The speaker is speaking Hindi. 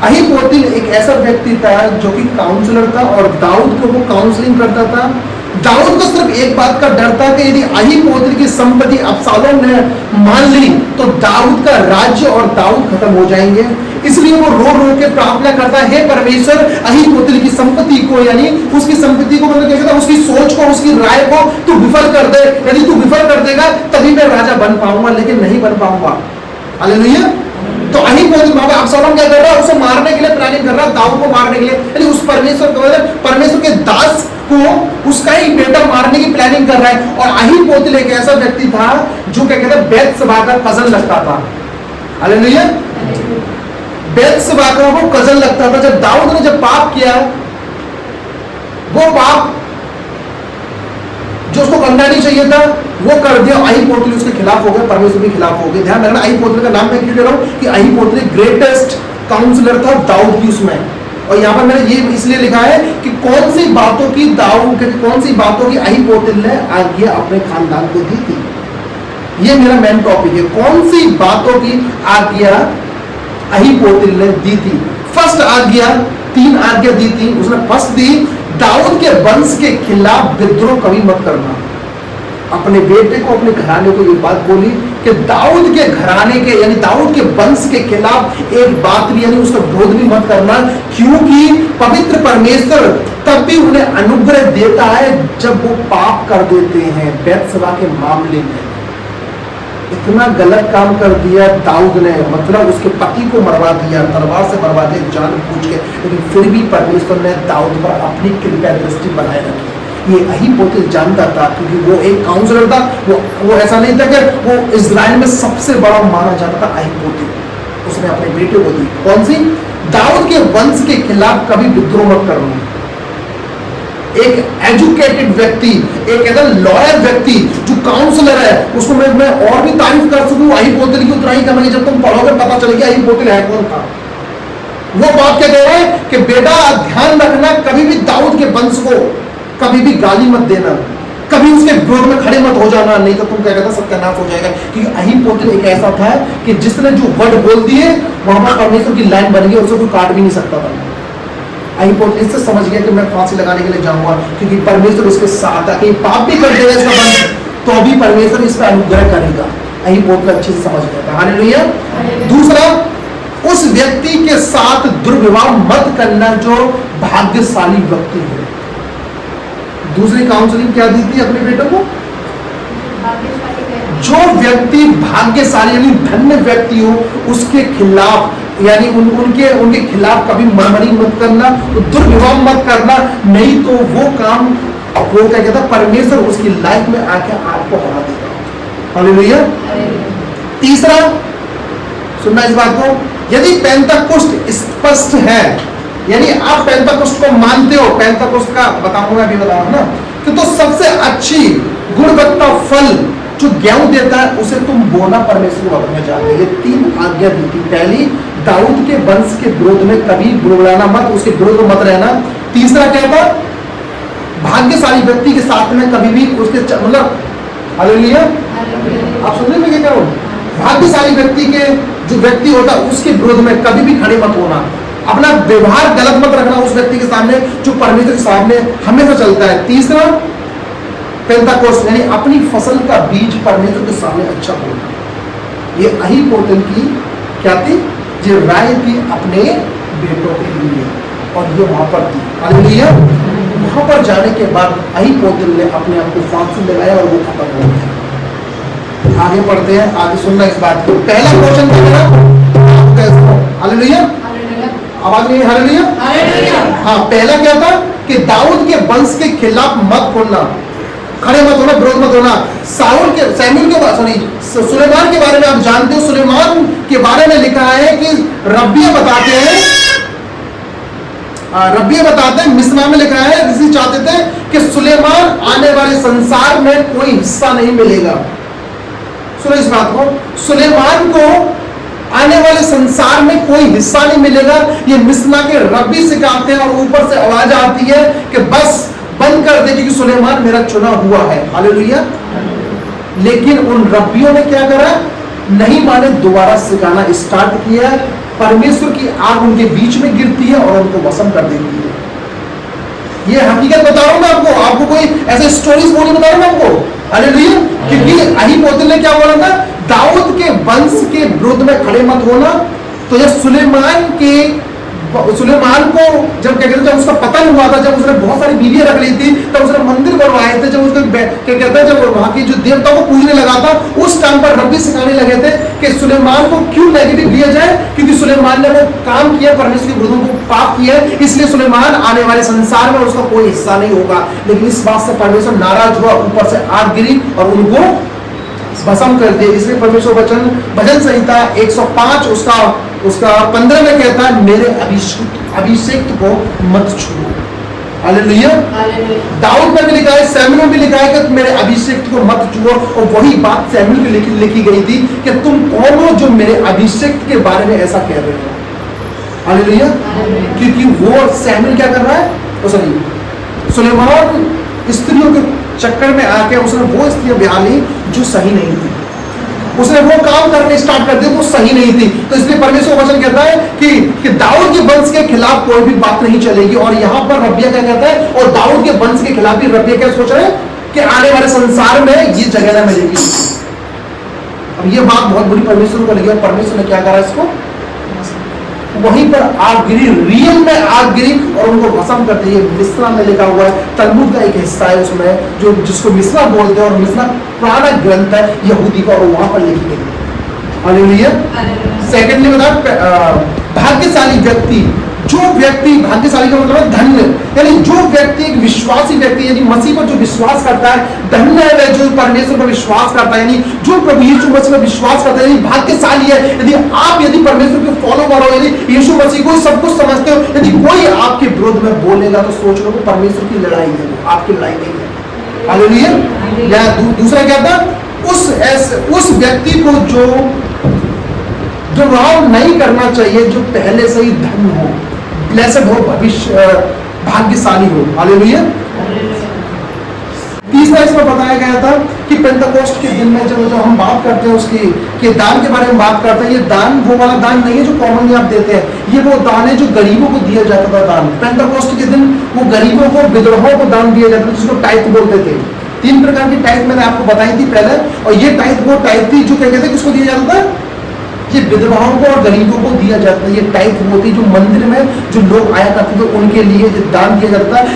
अहीतोपेल एक ऐसा व्यक्ति था जो कि काउंसलर था और दाऊद को वो काउंसलिंग करता था। दाऊद को सिर्फ एक बात का डर था कि यदि अहीतोपेल की संपत्ति अबशालोम ने मान ली तो दाऊद का राज्य और दाऊद खत्म हो जाएंगे। इसलिए वो रो रो के प्रार्थना करता है, हे परमेश्वर, अहीतोपेल की संपत्ति को, यानी उसकी संपत्ति को, मतलब क्या कहता है, उसकी सोच को, उसकी राय को तू विफल कर दे। यदि तू विफल कर देगा तभी मैं राजा बन पाऊंगा, लेकिन नहीं बन पाऊंगा। हालेलुया। तो अहीतोपेल बाबा अबशालोम क्या कर रहा है, उसे मारने के लिए प्लानिंग कर रहा है, दाऊद को मारने के लिए, यानी उस परमेश्वर के दास को उसका ही बेटा मारने की प्लानिंग कर रहा है। और अहीतोपेल एक ऐसा व्यक्ति था जो क्या कहते हैं, बैतशबा का कजन लगता था। हालेलुया। बैतशबा का वो कजन लगता था। जब दाऊद ने जब पाप किया, वो पाप जो उसको करना नहीं चाहिए था वो कर दिया, अहीतोपेल उसके खिलाफ हो गया, परमेश्वर के खिलाफ हो गया। ध्यान रखना, अहीतोपेल का नाम मैं क्यों ले रहा हूं कि अहीतोपेल ग्रेटेस्ट काउंसलर था दाऊद की उसमें। और यहां पर मैंने ये इसलिए लिखा है कि कौन सी बातों की अहीतोपेल ने आज्ञा अपने खानदान को दी थी। ये मेरा मेन टॉपिक है, कौन सी बातों की आज्ञा अहीतोपेल ने दी थी। फर्स्ट आज्ञा, 3 आज्ञा दी थी उसने। फर्स्ट दी, दाऊद के वंश के खिलाफ विद्रोह कभी मत करना। अपने बेटे को, अपने घराने को ये बात बोली कि दाऊद के घराने के, यानी दाऊद के वंश के खिलाफ एक बात भी, यानी उसका विरोध भी मत करना, क्योंकि पवित्र परमेश्वर तब भी उन्हें अनुग्रह देता है जब वो पाप कर देते हैं। बैतशबा के मामले में इतना गलत काम कर दिया दाऊद ने, मतलब उसके पति को मरवा दिया, तलवार से मरवा दिया जानबूझ के, लेकिन फिर भी परमेश्वर ने दाऊद पर अपनी कृपा दृष्टि बनाए रखी। ये अहीतोपेल जानता था, क्योंकि वो एक काउंसलर था। वो ऐसा नहीं था कि वो इजराइल में सबसे बड़ा माना जाता था अहीतोपेल। उसने अपने बेटे को दी, कौन सी, दाऊद के वंश के खिलाफ कभी विद्रोह मत करना। एक एजुकेटेड व्यक्ति, एक लॉयर व्यक्ति जो काउंसलर है, उसको मैं और भी तारीफ कर सकूं अहीतोपेल की उतना ही करेंगे। जब तुम पढ़ोगे पता चलेगा अहीतोपेल है कौन था। वो बात क्या कह रहा है कि बेटा ध्यान रखना, कभी भी दाऊद के वंश को कभी भी गाली मत देना, कभी उसके विरोध में खड़े मत हो जाना, नहीं तो तुम क्या कहता सत्यानाश हो जाएगा। क्योंकि अहीतोपेल एक ऐसा था कि जिसने जो वर्ड बोल दिए वहां पर परमेश्वर की लाइन बन गई, उसे कोई काट भी नहीं सकता था। अहीतोपेल इससे समझ गया कि मैं फांसी लगाने के लिए जाऊंगा, क्योंकि परमेश्वर उसके साथ है। पाप भी कर देगा इसका वंश तो भी परमेश्वर इस पर अनुग्रह करेगा। अहीतोपेल अच्छे से समझ गया था। हालेलुया। दूसरा, उस व्यक्ति के साथ दुर्व्यवहार मत करना जो भाग्यशाली व्यक्ति है। दूसरी काउंसलिंग क्या दी थी अपने बेटे को, जो व्यक्ति भाग्यशाली यानी धन्य व्यक्ति हो उसके खिलाफ, यानी उनके खिलाफ कभी मनमानी मत करना, दुर्व्यवहार मत करना, नहीं तो वो काम वो क्या कहता परमेश्वर उसकी लाइफ में आके आपको हरा देगा। हालेलुया। तीसरा, सुनना इस बात को, यदि पेंतकुस्त स्पष्ट है, यानी आप पेंतकुस्त को मानते हो, पेंतकुस्त का बताऊंगा अभी बताऊंगा ना, कि तो सबसे अच्छी गुणवत्ता फल जो गेहूं देता है उसे तुम बोना परमेश्वर को में जाते। ये 3 आज्ञा दी थी। पहली, दाऊद के वंश के विरोध में कभी बुड़बुड़ाना मत, उसके विरोध में मत रहना। तीसरा क्या था, भाग्यशाली व्यक्ति के साथ में कभी भी उसके मतलब, हालेलुया, आप सुन रहे हैं क्या, भाग्यशाली व्यक्ति के जो व्यक्ति होता है उसके विरोध में कभी भी खड़े मत होना। अपना व्यवहार गलत मत रखना उस व्यक्ति के सामने जो परमेश्वर के सामने हमेशा चलता है। तीसरा, पेंतकुस्त यानी अपनी फसल का बीज परमेश्वर के सामने अच्छा बोलना। ये अहीतोपेल की क्या थी, जो राय थी अपने बेटों के लिए, और ये वहां पर थी। हालेलुया। वहां पर जाने के बाद अहीतोपेल ने अपने आप को फांसी लगाया और वो खत्म हो गया। आगे पढ़ते हैं, आगे सुनना इस बात को। पहला क्वेश्चन क्या था, हालेलुया, आवाज नहीं, हालेलुया। हाँ, पहला क्या था कि दाऊद के वंश के खिलाफ मत बोलना, खड़े मत होना, विरोध मत होना। सुलेमान के बारे में आप जानते हो, सुलेमान के बारे में लिखा है कि रब्बिया बताते हैं, मिस्ना में लिखा है, ऋषि चाहते थे कि सुलेमान आने वाले संसार में कोई हिस्सा नहीं मिलेगा। सुनो इस बात को, सुलेमान को आने वाले संसार में कोई हिस्सा नहीं मिलेगा। ये मिस्ना के रब्बी सिखाते हैं, और ऊपर से आवाज आती है कि बस बंद कर दे क्योंकि सुलेमान मेरा चुना हुआ है। हालेलुया। लेकिन उन रब्बियों ने क्या करा, नहीं माने, दोबारा सिखाना स्टार्ट किया, परमेश्वर की आग उनके बीच में गिरती है और उनको वसम कर देती है। ये हकीकत बता रहा हूं मैं आपको कोई ऐसे स्टोरीज वो नहीं बता रहा हूं मैं आपको। हालेलुया। क्योंकि अहीतोपेल ने क्या बोला था, दाऊद के वंश के विरुद्ध में खड़े मत होना। तो यह सुलेमान को जब क्या कहते हैं, जब उसका पतन हुआ था, जब उसने बहुत सारी बीवियां रख ली थी, तब उसने मंदिर बनवाए थे, जब उसने क्या कहते हैं, जब वहां की जो देवता को पूजने लगा था, उस टाइम पर रब्बी सिखाने लगे थे कि सुलेमान को क्यों नेगेटिव दिया जाए, क्योंकि सुलेमान ने वो काम किया, परमेश्वर के विरुद्ध को पाप किया, इसलिए सुलेमान आने वाले संसार में उसका कोई हिस्सा नहीं होगा। लेकिन इस बात से परमेश्वर नाराज हुआ, ऊपर से आग गिरी और उनको भस्म कर दिया। इसलिए परमेश्वर वचन भजन संहिता 105 उसका 15 में कहता है, मेरे अभिषेक को मत छुओ। हालेलुया। दाऊद में भी लिखा है, सैमुएल में भी लिखा है कि मेरे अभिषेक को मत छुओ। और वही बात सैमुएल की लिखी गई थी कि तुम कौन हो जो मेरे अभिषेक के बारे में ऐसा कह रहे हो। हालेलुया। क्योंकि वो सैमुएल क्या कर रहा है, सॉरी सुलेमान स्त्रियों के चक्कर में आके उसने वो स्त्रियां ब्याह ली जो सही नहीं थी, उसने वो काम करने स्टार्ट कर दिया वो सही नहीं थी। तो इसलिए परमेश्वर वचन कहता है कि दाऊद के वंश के खिलाफ कोई भी बात नहीं चलेगी। और यहां पर रब्बिया क्या कहता है, और दाऊद के वंश के खिलाफ भी रब्बिया क्या सोच रहे हैं कि आने वाले संसार में ये जगह ना मिलेगी। अब ये बात बहुत बुरी परमेश्वर को लगी और परमेश्वर ने क्या करा, इसको वहीं पर आग गिरी, रियल में आग गिरी और उनको भस्म कर दिया। मिस्रा में लिखा हुआ है, तलमुद का एक हिस्सा है उसमें, जो जिसको मिस्रा बोलते हैं, और मिस्रा पुराना ग्रंथ है यहूदी का, और वहां पर लिखी गई। हालेलुया। सेकेंडली बता, भाग्यशाली व्यक्ति, जो व्यक्ति, भाग्यशाली का मतलब धन्य, यानी जो व्यक्ति एक विश्वासी व्यक्ति, यानी मसीह पर जो विश्वास करता है, धन्य है वह जो परमेश्वर पर विश्वास करता है, यानी जो प्रभु यीशु मसीह पर विश्वास करता है, यानी भाग्यशाली है। यदि परमेश्वर को फॉलो करो, यदि यीशु मसीह को सब कुछ समझते हो, यदि कोई आपके विरोध में बोलेगा तो सोच लो कि परमेश्वर की लड़ाई है, आपकी लड़ाई नहीं है। हालेलुया। या दूसरा क्या था, उस व्यक्ति को जो रॉन्ग नहीं करना चाहिए, जो पहले से ही धन हो, ब्लेस्ड हो, भविष्य भाग्यशाली हो। हालेलुया। तीसरा इसमें बताया गया था कि पेंटेकोस्ट के दिन में जब हम बात करते हैं उसकी कि दान के बारे में बात करते हैं, ये दान वो वाला दान नहीं है जो कॉमनली आप देते हैं, ये वो दान है जो गरीबों को दिया जाता था। दान पेंटेकोस्ट के दिन वो गरीबों को, विधवाओं को दान दिया जाता था, जिसको टाइथ बोलते थे। 3 प्रकार की टाइथ मैंने आपको बताई थी पहले, और ये टाइथ वो टाइथ थी जो क्या कहते हैं, किसको दिया जाता था, ये विधवाओं को और गरीबों को दिया जाता है। ये टाइथ होती जो मंदिर में जो लोग आया करते थे उनके लिए दान दिया जाता है।